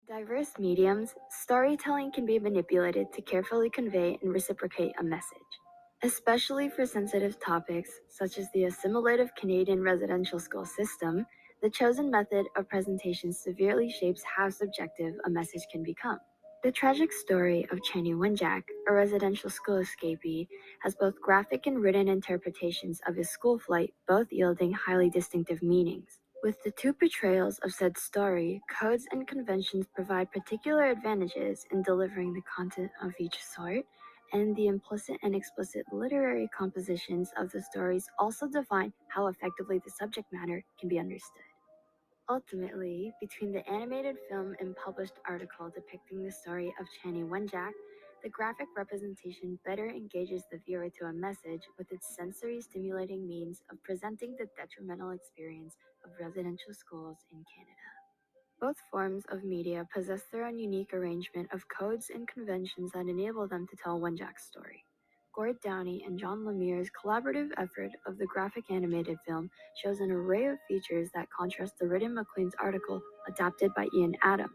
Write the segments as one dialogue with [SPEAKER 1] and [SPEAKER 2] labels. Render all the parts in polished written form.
[SPEAKER 1] diverse mediums, storytelling can be manipulated to carefully convey and reciprocate a message. Especially for sensitive topics, such as the assimilative Canadian residential school system, the chosen method of presentation severely shapes how subjective a message can become. The tragic story of Channy Wenjack, a residential school escapee, has both graphic and written interpretations of his school flight, both yielding highly distinctive meanings. With the two portrayals of said story, codes and conventions provide particular advantages in delivering the content of each sort, and the implicit and explicit literary compositions of the stories also define how effectively the subject matter can be understood. Ultimately, between the animated film and published article depicting the story of Channy Wenjack, the graphic representation better engages the viewer to a message with its sensory-stimulating means of presenting the detrimental experience of residential schools in Canada. Both forms of media possess their own unique arrangement of codes and conventions that enable them to tell Wenjack's story. Gord Downey and John Lemire's collaborative effort of the graphic animated film shows an array of features that contrast the written Maclean's article adapted by Ian Adams.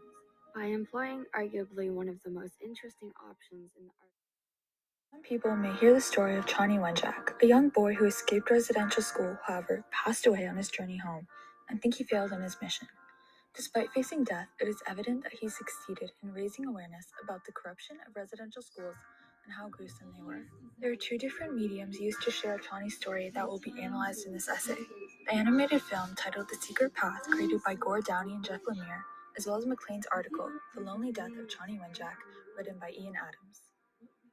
[SPEAKER 1] By employing arguably one of the most interesting options in the art.
[SPEAKER 2] Some people may hear the story of Channy Wenjack, a young boy who escaped residential school, however, passed away on his journey home, and think he failed in his mission. Despite facing death, it is evident that he succeeded in raising awareness about the corruption of residential schools and how gruesome they were. There are two different mediums used to share Channy's story that will be analyzed in this essay. The animated film titled The Secret Path, created by Gord Downey and Jeff Lemire, as well as Maclean's article, The Lonely Death of Channy Wenjack, written by Ian Adams.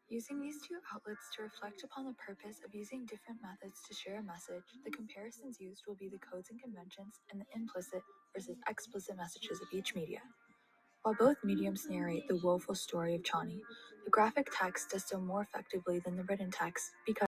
[SPEAKER 2] Using these two outlets to reflect upon the purpose of using different methods to share a message, the comparisons used will be the codes and conventions and the implicit versus explicit messages of each media. While both mediums narrate the woeful story of Channy, the graphic text does so more effectively than the written text because